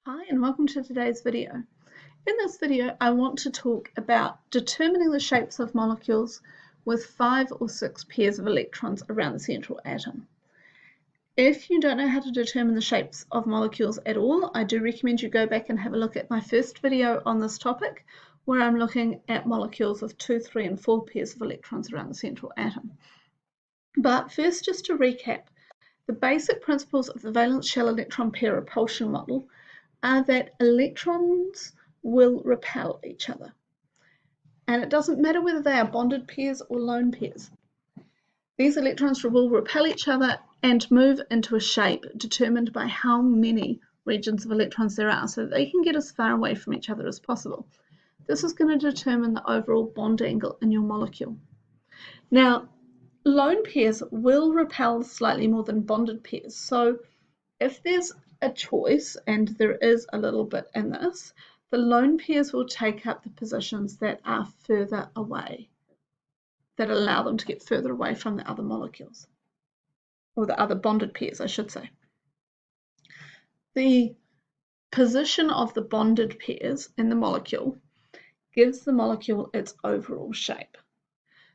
Hi and welcome to today's video. In this video I want to talk about determining the shapes of molecules with 5 or 6 pairs of electrons around the central atom. If you don't know how to determine the shapes of molecules at all, I do recommend you go back and have a look at my first video on this topic where I'm looking at molecules with 2, 3 and 4 pairs of electrons around the central atom. But first, just to recap, the basic principles of the valence shell electron pair repulsion model are that electrons will repel each other. And it doesn't matter whether they are bonded pairs or lone pairs. These electrons will repel each other and move into a shape determined by how many regions of electrons there are so that they can get as far away from each other as possible. This is going to determine the overall bond angle in your molecule. Now, lone pairs will repel slightly more than bonded pairs. So if there's a choice, and there is a little bit in this, the lone pairs will take up the positions that are further away, that allow them to get further away from the other molecules, or the other bonded pairs, I should say. The position of the bonded pairs in the molecule gives the molecule its overall shape.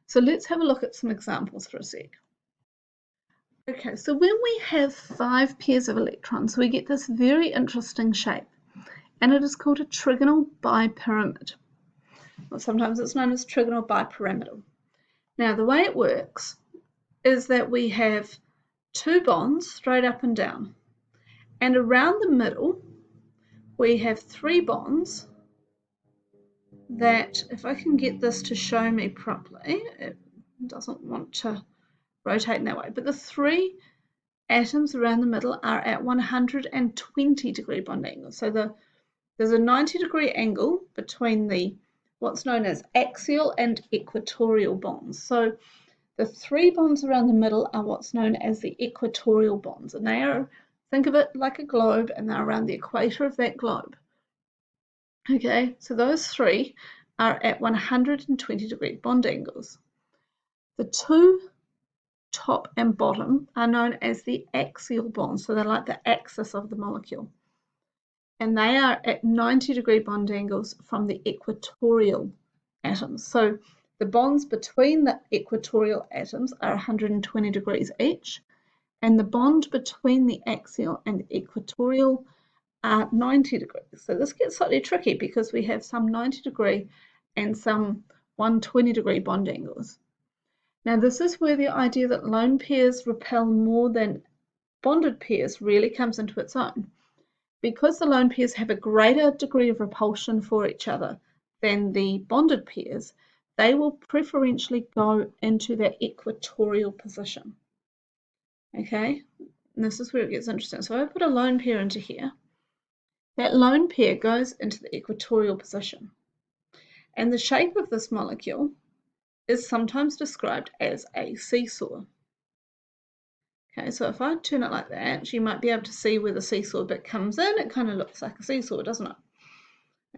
So let's have a look at some examples for a sec. Okay, so when we have 5 pairs of electrons, we get this very interesting shape, and it is called a trigonal bipyramid. Or sometimes it's known as trigonal bipyramidal. Now, the way it works is that we have 2 bonds straight up and down, and around the middle we have 3 bonds that, if I can get this to show me properly, it doesn't want to rotate in that way, but the 3 atoms around the middle are at 120-degree bond angles. So there's a 90-degree angle between the what's known as axial and equatorial bonds. So the 3 bonds around the middle are what's known as the equatorial bonds, and they are, think of it like a globe, and they're around the equator of that globe. Okay, so those 3 are at 120-degree bond angles. The 2 top and bottom are known as the axial bonds, so they're like the axis of the molecule, and they are at 90-degree bond angles from the equatorial atoms. So the bonds between the equatorial atoms are 120 degrees each, and the bond between the axial and the equatorial are 90 degrees. So this gets slightly tricky because we have some 90-degree and some 120-degree bond angles. Now, this is where the idea that lone pairs repel more than bonded pairs really comes into its own. Because the lone pairs have a greater degree of repulsion for each other than the bonded pairs, they will preferentially go into that equatorial position. Okay, and this is where it gets interesting. So if I put a lone pair into here, that lone pair goes into the equatorial position. And the shape of this molecule is sometimes described as a seesaw. Okay, so if I turn it like that, you might be able to see where the seesaw bit comes in. It kind of looks like a seesaw, doesn't it?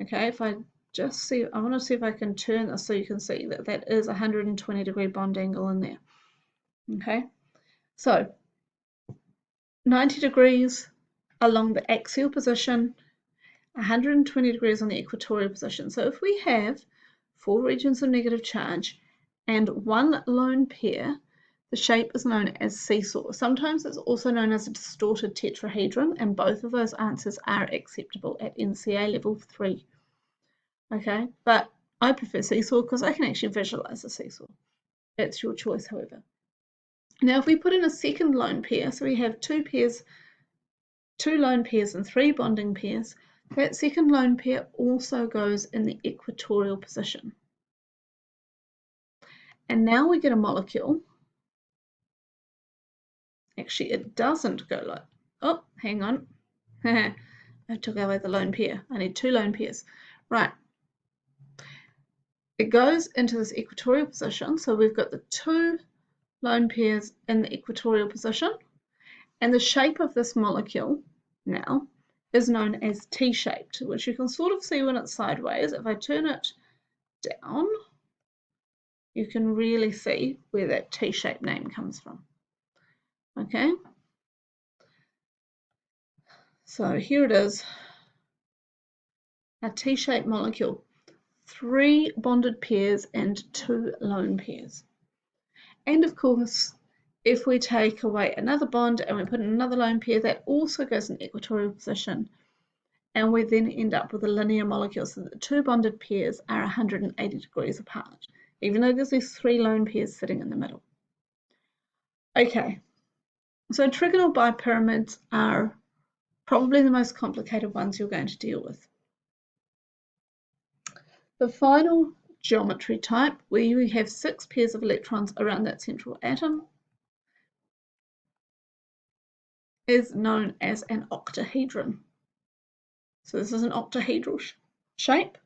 Okay, if I just see, I want to see if I can turn this so you can see that that is a 120-degree bond angle in there. Okay, so 90 degrees along the axial position, 120 degrees on the equatorial position. So if we have 4 regions of negative charge and 1 lone pair, the shape is known as seesaw. Sometimes it's also known as a distorted tetrahedron, and both of those answers are acceptable at NCEA level 3. Okay, but I prefer seesaw because I can actually visualize a seesaw. It's your choice, however. Now, if we put in a second lone pair, so we have 2 pairs, 2 lone pairs and 3 bonding pairs, that second lone pair also goes in the equatorial position. And now we get a molecule. Actually, it doesn't go like, oh, hang on. I took away the lone pair. I need 2 lone pairs. Right. It goes into this equatorial position. So we've got the 2 lone pairs in the equatorial position. And the shape of this molecule now is known as T-shaped, which you can sort of see when it's sideways. If I turn it down, you can really see where that T-shaped name comes from. Okay, so here it is. our T-shaped molecule, 3 bonded pairs and 2 lone pairs. And of course, if we take away another bond and we put in another lone pair, that also goes in equatorial position. And we then end up with a linear molecule, so that the 2 bonded pairs are 180 degrees apart, even though there's these 3 lone pairs sitting in the middle. Okay, so trigonal bipyramids are probably the most complicated ones you're going to deal with. The final geometry type, where you have 6 pairs of electrons around that central atom, is known as an octahedron. So this is an octahedral shape.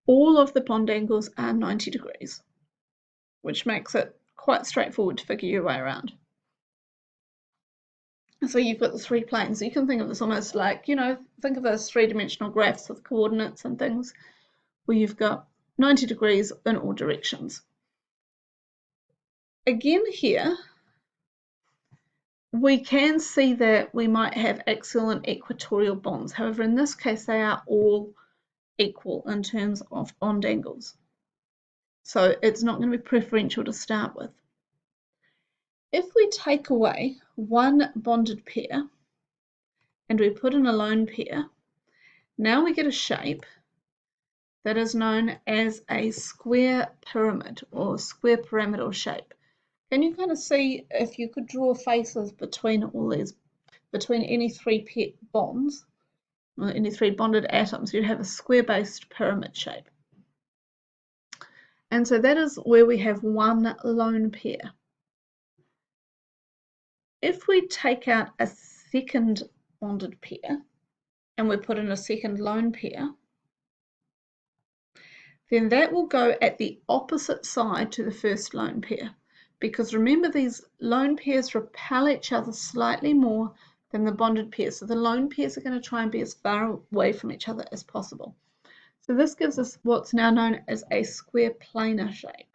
All of the bond angles are 90 degrees, which makes it quite straightforward to figure your way around. So you've got the 3 planes. You can think of this almost like, think of those 3-dimensional graphs with coordinates and things, where you've got 90 degrees in all directions. Again here, we can see that we might have axial and equatorial bonds. However, in this case, they are all equal in terms of bond angles. So it's not going to be preferential to start with. If we take away one bonded pair and we put in a lone pair, now we get a shape that is known as a square pyramid or square pyramidal shape. Can you kind of see, if you could draw faces between all these, between any 3 bonds, or any 3 bonded atoms, you'd have a square-based pyramid shape. And so that is where we have one lone pair. If we take out a second bonded pair and we put in a second lone pair, then that will go at the opposite side to the first lone pair. Because remember, these lone pairs repel each other slightly more than the bonded pairs. So the lone pairs are going to try and be as far away from each other as possible. So this gives us what's now known as a square planar shape.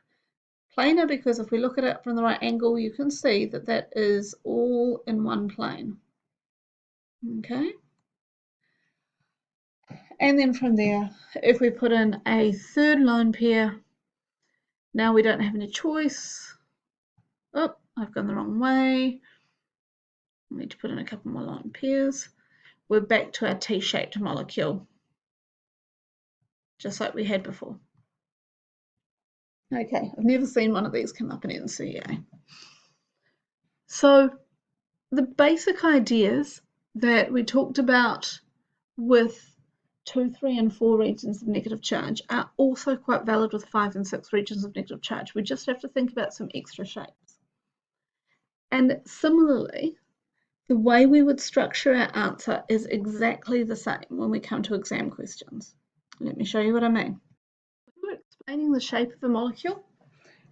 Planar because if we look at it from the right angle, you can see that that is all in one plane. Okay. And then from there, if we put in a third lone pair, now we don't have any choice. Oh, I've gone the wrong way. I need to put in a couple more lone pairs. We're back to our T-shaped molecule, just like we had before. Okay, I've never seen one of these come up in NCEA. So the basic ideas that we talked about with 2, 3, and 4 regions of negative charge are also quite valid with 5 and 6 regions of negative charge. We just have to think about some extra shapes. And similarly, the way we would structure our answer is exactly the same when we come to exam questions. Let me show you what I mean. We're explaining the shape of a molecule.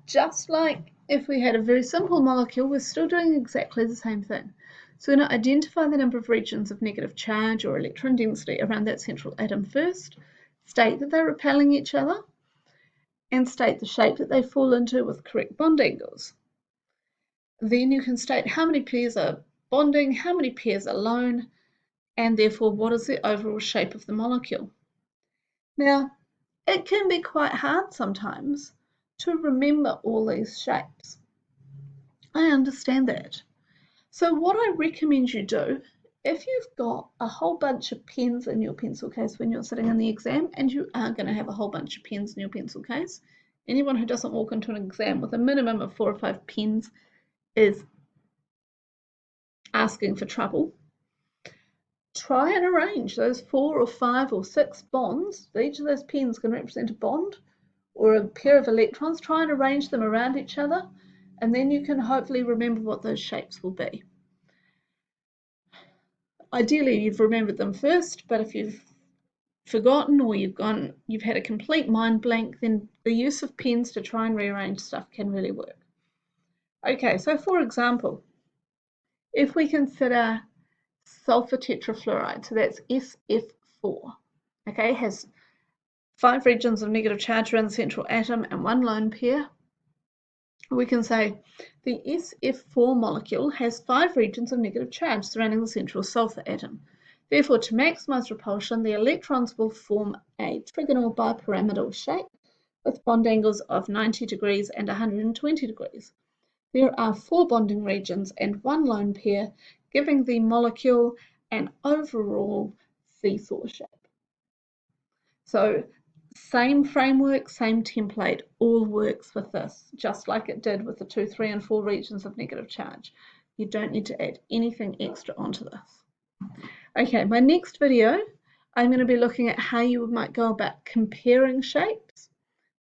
Just like if we had a very simple molecule, we're still doing exactly the same thing. So we're going to identify the number of regions of negative charge or electron density around that central atom first, state that they're repelling each other, and state the shape that they fall into with correct bond angles. Then you can state how many pairs are bonding, how many pairs are lone, and therefore what is the overall shape of the molecule. Now, it can be quite hard sometimes to remember all these shapes. I understand that. So what I recommend you do, if you've got a whole bunch of pens in your pencil case when you're sitting in the exam, and you are going to have a whole bunch of pens in your pencil case, anyone who doesn't walk into an exam with a minimum of 4 or 5 pens is asking for trouble. Try and arrange those 4 or 5 or 6 bonds. Each of those pens can represent a bond or a pair of electrons. Try and arrange them around each other, and then you can hopefully remember what those shapes will be. Ideally, you've remembered them first, but if you've forgotten or you've had a complete mind blank, then the use of pens to try and rearrange stuff can really work. Okay, so for example, if we consider sulfur tetrafluoride, so that's SF4, okay, has 5 regions of negative charge around the central atom and 1 lone pair. We can say the SF4 molecule has 5 regions of negative charge surrounding the central sulfur atom. Therefore, to maximise repulsion, the electrons will form a trigonal bipyramidal shape with bond angles of 90 degrees and 120 degrees. There are 4 bonding regions and 1 lone pair, giving the molecule an overall seesaw shape. So same framework, same template, all works with this, just like it did with the 2, 3, and 4 regions of negative charge. You don't need to add anything extra onto this. Okay, my next video, I'm going to be looking at how you might go about comparing shapes,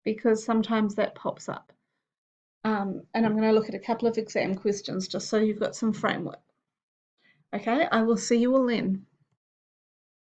because sometimes that pops up. And I'm going to look at a couple of exam questions just so you've got some framework. Okay, I will see you all then.